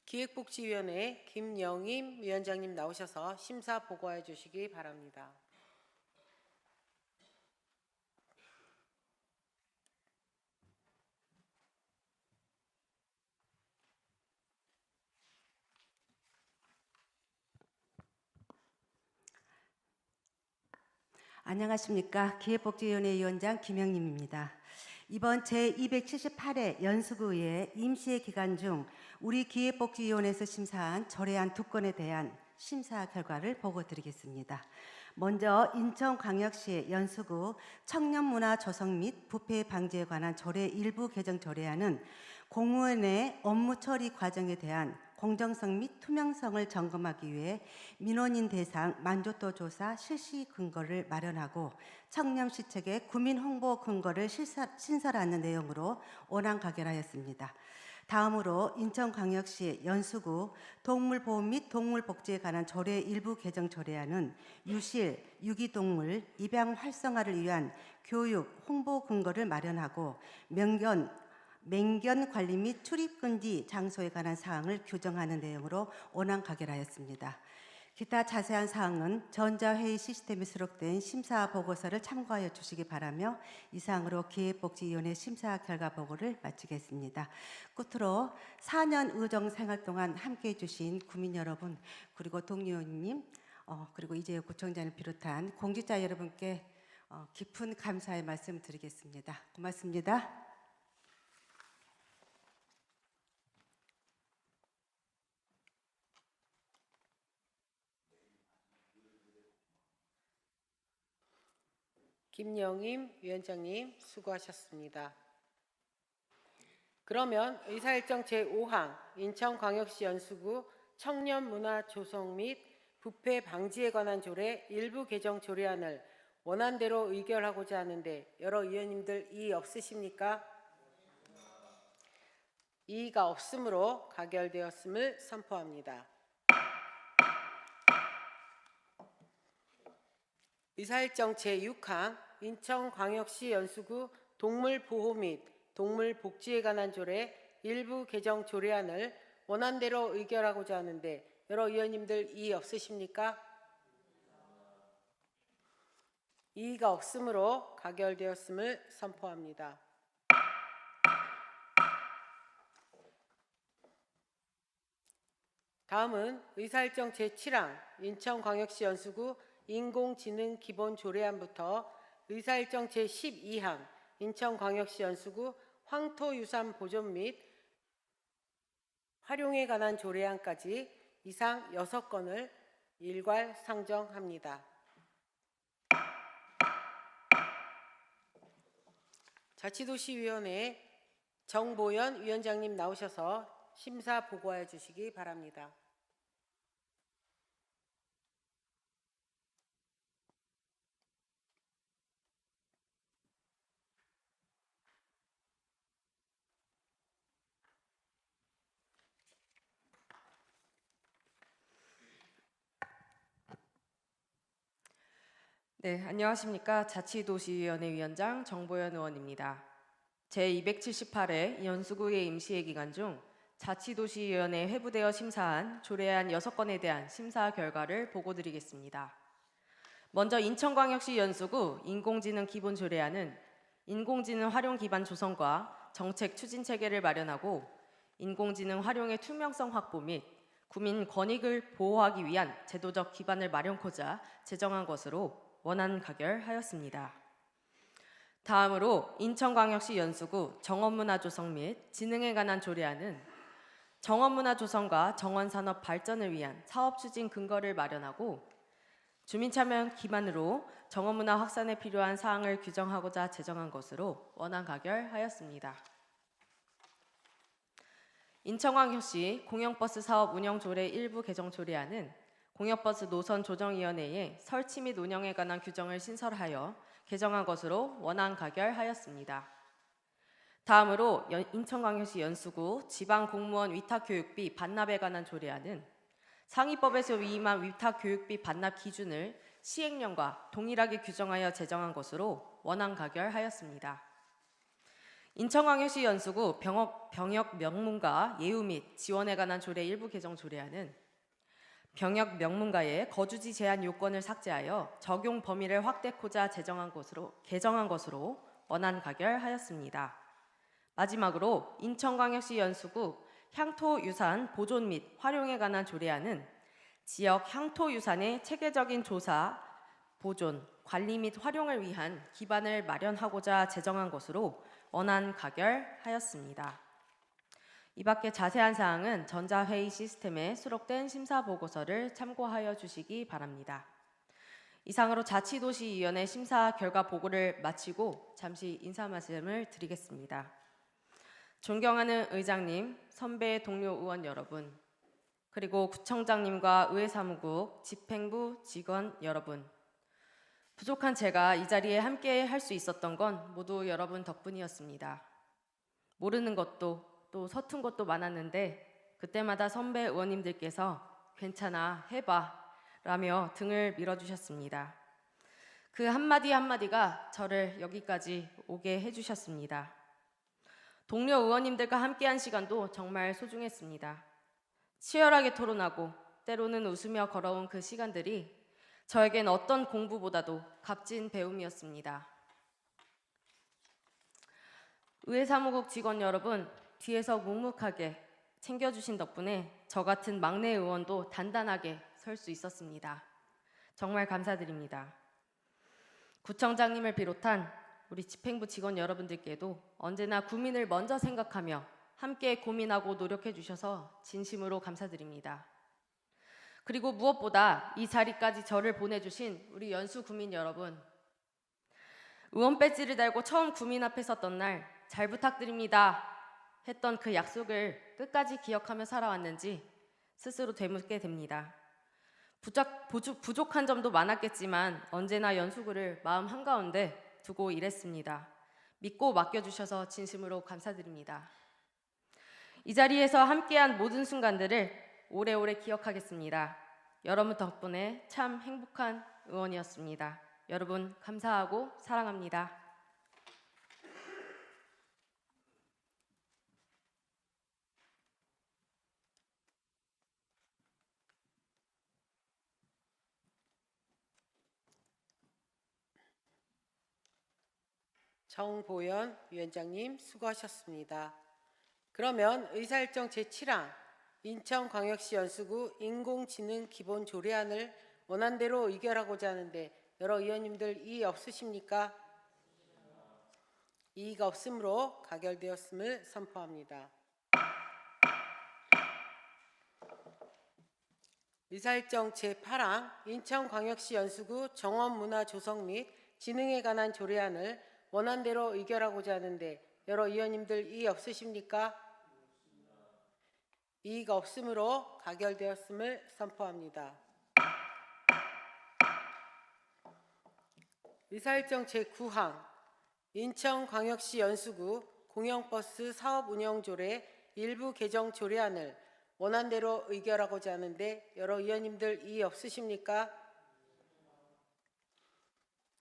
기획복지위원회 김영임 위원장님 나오셔서 심사 보고해 주시기 바랍니다. 안녕하십니까. 기획복지위원회 위원장 김영림입니다. 이번 제278회 연수구의회 임시회 기간 중 우리 기획복지위원회에서 심사한 조례안 2건에 대한 심사 결과를 보고드리겠습니다. 먼저 인천광역시 연수구 청년문화 조성 및 부패 방지에 관한 조례 일부 개정 조례안은 공무원의 업무 처리 과정에 대한 공정성 및 투명성을 점검하기 위해 민원인 대상 만족도 조사 실시 근거를 마련하고 청렴 시책의 구민 홍보 근거를 신설하는 내용으로 원안 가결하였습니다. 다음으로 인천광역시 연수구 동물보호 및 동물복지에 관한 조례 일부 개정 조례안은 유실, 유기동물 입양 활성화를 위한 교육, 홍보 근거를 마련하고 맹견 관리 및 출입 금지 장소에 관한 사항을 규정하는 내용으로 원안 가결하였습니다. 기타 자세한 사항은 전자회의 시스템에 수록된 심사 보고서를 참고하여 주시기 바라며 이상으로 기획복지위원회 심사 결과 보고를 마치겠습니다. 끝으로 4년 의정 생활 동안 함께해 주신 구민 여러분, 그리고 동료님, 그리고 이재호 구청장을 비롯한 공직자 여러분께 깊은 감사의 말씀 드리겠습니다. 고맙습니다. 김영임 위원장님 수고하셨습니다. 그러면 의사일정 제5항 인천광역시 연수구 청년문화 조성 및 부패 방지에 관한 조례 일부 개정 조례안을 원안대로 의결하고자 하는데 여러 의원님들 이의 없으십니까? 이의가 없으므로 가결되었음을 선포합니다. 의사일정 제6항 인천광역시 연수구 동물보호 및 동물복지에 관한 조례 일부 개정 조례안을 원안대로 의결하고자 하는데 여러 의원님들 이의 없으십니까? 이의가 없으므로 가결되었음을 선포합니다. 다음은 의사일정 제7항 인천광역시 연수구 인공지능 기본 조례안부터 의사일정 제12항 인천광역시 연수구 황토유산 보존 및 활용에 관한 조례안까지 이상 6건을 일괄 상정합니다. 자치도시위원회 정보연 위원장님 나오셔서 심사 보고하여 주시기 바랍니다. 네, 안녕하십니까. 자치도시위원회 위원장 정보연 의원입니다. 제278회 연수구의 임시회 기간 중 자치도시위원회에 회부되어 심사한 조례안 6건에 대한 심사 결과를 보고드리겠습니다. 먼저 인천광역시 연수구 인공지능 기본 조례안은 인공지능 활용 기반 조성과 정책 추진 체계를 마련하고 인공지능 활용의 투명성 확보 및 국민 권익을 보호하기 위한 제도적 기반을 마련코자 제정한 것으로 원안 가결하였습니다. 다음으로 인천광역시 연수구 정원문화 조성 및 지능에 관한 조례안은 정원문화 조성과 정원산업 발전을 위한 사업 추진 근거를 마련하고 주민참여 기반으로 정원문화 확산에 필요한 사항을 규정하고자 제정한 것으로 원안 가결하였습니다. 인천광역시 공영버스 사업 운영 조례 일부 개정 조례안은 공영버스 노선 조정위원회에 설치 및 운영에 관한 규정을 신설하여 개정한 것으로 원안 가결하였습니다. 다음으로 인천광역시 연수구 지방공무원 위탁교육비 반납에 관한 조례안은 상위법에서 위임한 위탁교육비 반납 기준을 시행령과 동일하게 규정하여 제정한 것으로 원안 가결하였습니다. 인천광역시 연수구 병역 명문가 예우 및 지원에 관한 조례 일부 개정 조례안은 병역 명문가의 거주지 제한 요건을 삭제하여 적용 범위를 확대코자 개정한 것으로 원안 가결하였습니다. 마지막으로 인천광역시 연수구 향토유산 보존 및 활용에 관한 조례안은 지역 향토유산의 체계적인 조사, 보존, 관리 및 활용을 위한 기반을 마련하고자 제정한 것으로 원안 가결하였습니다. 이 밖에 자세한 사항은 전자회의 시스템에 수록된 심사보고서를 참고하여 주시기 바랍니다. 이상으로 자치도시위원회 심사 결과 보고를 마치고 잠시 인사 말씀을 드리겠습니다. 존경하는 의장님, 선배 동료 의원 여러분, 그리고 구청장님과 의회사무국, 집행부 직원 여러분, 부족한 제가 이 자리에 함께 할 수 있었던 건 모두 여러분 덕분이었습니다. 모르는 것도 또 서툰 것도 많았는데 그때마다 선배 의원님들께서 괜찮아, 해봐 라며 등을 밀어주셨습니다. 그 한마디 한마디가 저를 여기까지 오게 해주셨습니다. 동료 의원님들과 함께한 시간도 정말 소중했습니다. 치열하게 토론하고 때로는 웃으며 걸어온 그 시간들이 저에겐 어떤 공부보다도 값진 배움이었습니다. 의회사무국 직원 여러분, 뒤에서 묵묵하게 챙겨주신 덕분에 저 같은 막내 의원도 단단하게 설 수 있었습니다. 정말 감사드립니다. 구청장님을 비롯한 우리 집행부 직원 여러분들께도 언제나 구민을 먼저 생각하며 함께 고민하고 노력해 주셔서 진심으로 감사드립니다. 그리고 무엇보다 이 자리까지 저를 보내주신 우리 연수 구민 여러분, 의원 배지를 달고 처음 구민 앞에 섰던 날 잘 부탁드립니다 했던 그 약속을 끝까지 기억하며 살아왔는지 스스로 되묻게 됩니다. 부족한 점도 많았겠지만 언제나 연수구를 마음 한가운데 두고 일했습니다. 믿고 맡겨주셔서 진심으로 감사드립니다. 이 자리에서 함께한 모든 순간들을 오래오래 기억하겠습니다. 여러분 덕분에 참 행복한 의원이었습니다. 여러분 감사하고 사랑합니다. 정보연 위원장님 수고하셨습니다. 그러면 의사일정 제7항 인천광역시 연수구 인공지능 기본 조례안을 원안대로 의결하고자 하는데 여러 의원님들 이의 없으십니까? 이의가 없으므로 가결되었음을 선포합니다. 의사일정 제8항 인천광역시 연수구 정원문화 조성 및 진흥에 관한 조례안을 원안대로 의결하고자 하는데 여러 의원님들 이의 없으십니까? 이의가 없으므로 가결되었음을 선포합니다. 의사일정 제9항 인천광역시 연수구 공영버스 사업 운영 조례 일부 개정 조례안을 원안대로 의결하고자 하는데 여러 의원님들 이의 없으십니까?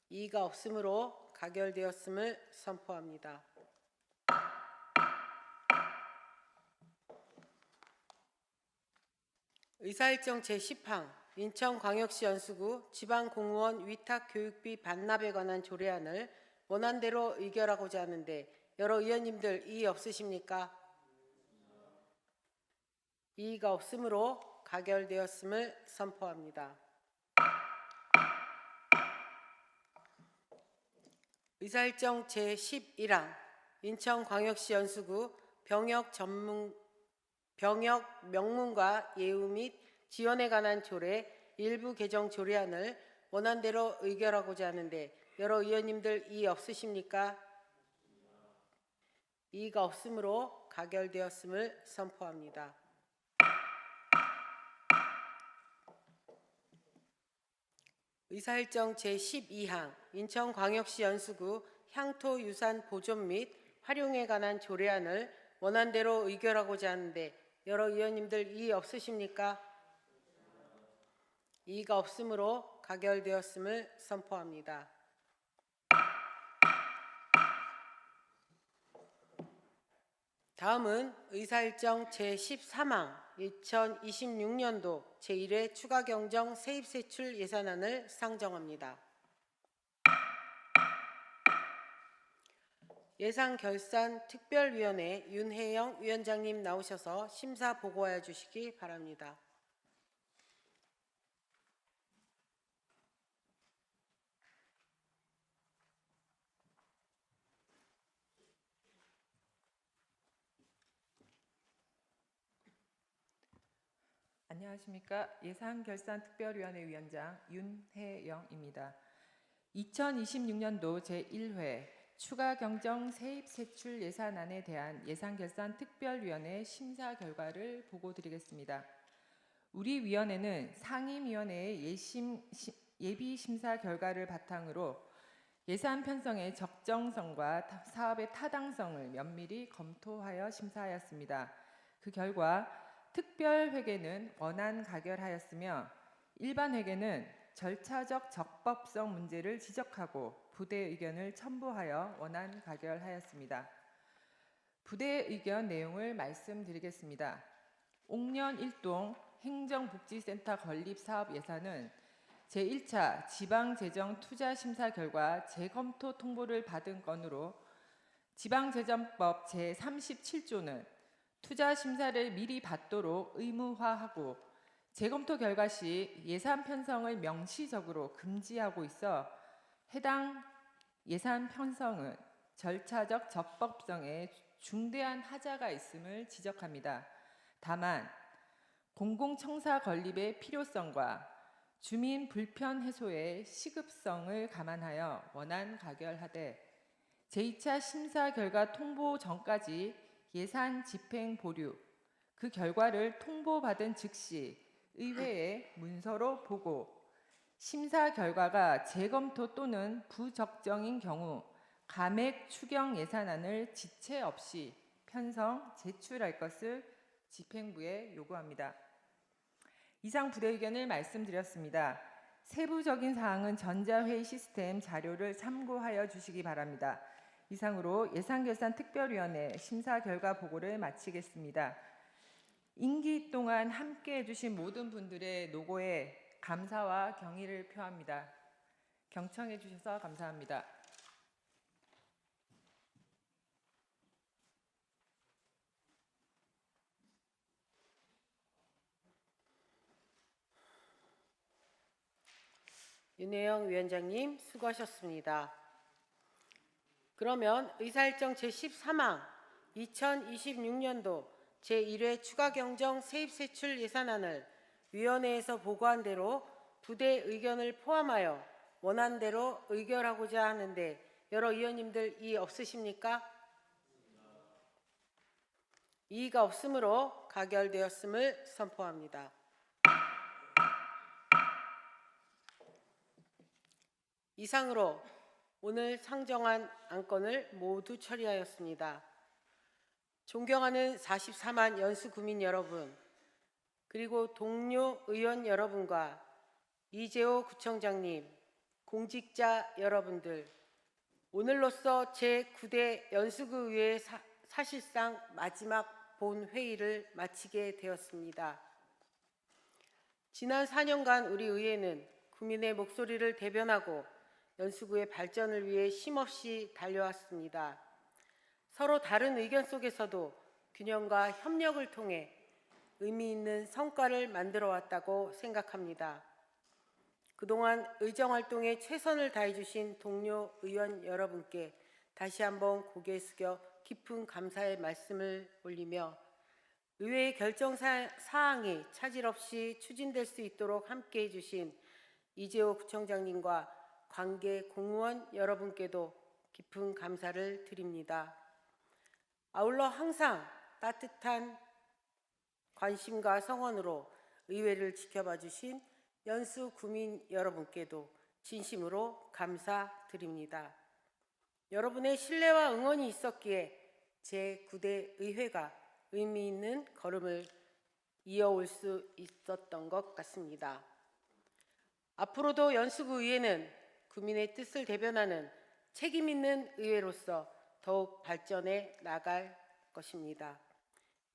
이의가 없으므로 가결되었음을 선포합니다. 의사일정 제10항 인천광역시 연수구 지방공무원 위탁교육비 반납에 관한 조례안을 원안대로 의결하고자 하는데 여러 의원님들 이의 없으십니까? 이의가 없으므로 가결되었음을 선포합니다. 의사일정 제11항 인천광역시 연수구 병역 명문과 예우 및 지원에 관한 조례 일부 개정 조례안을 원안대로 의결하고자 하는데 여러 의원님들 이의 없으십니까? 이의가 없으므로 가결되었음을 선포합니다. 의사일정 제12항 인천광역시 연수구 향토유산 보존 및 활용에 관한 조례안을 원안대로 의결하고자 하는데 여러 의원님들 이의 없으십니까? 이의가 없으므로 가결되었음을 선포합니다. 다음은 의사일정 제13항 2026년도 제1회 추가경정 세입세출 예산안을 상정합니다. 예산결산특별위원회 윤혜영 위원장님 나오셔서 심사 보고하여 주시기 바랍니다. 안녕하십니까. 예산결산특별위원회 위원장 윤혜영입니다. 2026년도 제1회 추가경정 세입세출 예산안에 대한 예산결산특별위원회 심사 결과를 보고드리겠습니다. 우리 위원회는 상임위원회의 예비심사 결과를 바탕으로 예산 편성의 적정성과 사업의 타당성을 면밀히 검토하여 심사하였습니다. 그 결과 특별회계는 원안 가결하였으며 일반회계는 절차적 적법성 문제를 지적하고 부대 의견을 첨부하여 원안 가결하였습니다. 부대 의견 내용을 말씀드리겠습니다. 옥년 1동 행정복지센터 건립 사업 예산은 제1차 지방재정투자심사 결과 재검토 통보를 받은 건으로 지방재정법 제37조는 투자 심사를 미리 받도록 의무화하고 재검토 결과 시 예산 편성을 명시적으로 금지하고 있어 해당 예산 편성은 절차적 적법성에 중대한 하자가 있음을 지적합니다. 다만 공공청사 건립의 필요성과 주민 불편 해소의 시급성을 감안하여 원안 가결하되 제2차 심사 결과 통보 전까지 예산 집행 보류, 그 결과를 통보받은 즉시 의회에 문서로 보고 심사 결과가 재검토 또는 부적정인 경우 감액 추경 예산안을 지체 없이 편성 제출할 것을 집행부에 요구합니다. 이상 불의견을 말씀드렸습니다. 세부적인 사항은 전자회의 시스템 자료를 참고하여 주시기 바랍니다. 이상으로 예산결산특별위원회 심사 결과 보고를 마치겠습니다. 임기 동안 함께해 주신 모든 분들의 노고에 감사와 경의를 표합니다. 경청해 주셔서 감사합니다. 윤혜영 위원장님 수고하셨습니다. 그러면 의사일정 제13항 2026년도 제1회 추가경정 세입세출 예산안을 위원회에서 보고한 대로 부대 의견을 포함하여 원안대로 의결하고자 하는데 여러 의원님들 이의 없으십니까? 이의가 없으므로 가결되었음을 선포합니다. 이상으로 오늘 상정한 안건을 모두 처리하였습니다. 존경하는 44만 연수 구민 여러분, 그리고 동료 의원 여러분과 이재호 구청장님, 공직자 여러분들, 오늘로써 제9대 연수구의회 사실상 마지막 본회의를 마치게 되었습니다. 지난 4년간 우리 의회는 구민의 목소리를 대변하고 연수구의 발전을 위해 쉼없이 달려왔습니다. 서로 다른 의견 속에서도 균형과 협력을 통해 의미 있는 성과를 만들어 왔다고 생각합니다. 그동안 의정활동에 최선을 다해 주신 동료 의원 여러분께 다시 한번 고개 숙여 깊은 감사의 말씀을 올리며 의회의 결정 사항이 차질 없이 추진될 수 있도록 함께해 주신 이재호 구청장님과 관계 공무원 여러분께도 깊은 감사를 드립니다. 아울러 항상 따뜻한 관심과 성원으로 의회를 지켜봐 주신 연수 구민 여러분께도 진심으로 감사드립니다. 여러분의 신뢰와 응원이 있었기에 제9대 의회가 의미 있는 걸음을 이어올 수 있었던 것 같습니다. 앞으로도 연수구 의회는 구민의 뜻을 대변하는 책임 있는 의회로서 더욱 발전해 나갈 것입니다.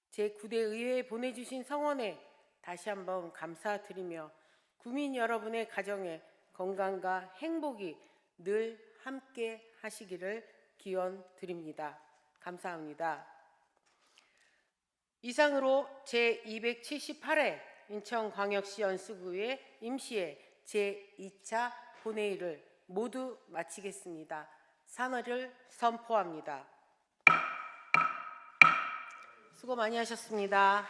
제9대 의회에 보내주신 성원에 다시 한번 감사드리며 구민 여러분의 가정에 건강과 행복이 늘 함께 하시기를 기원드립니다. 감사합니다. 이상으로 제278회 인천광역시 연수구의 임시회 제2차 본회의를 모두 마치겠습니다. 산회를 선포합니다. 수고 많이 하셨습니다.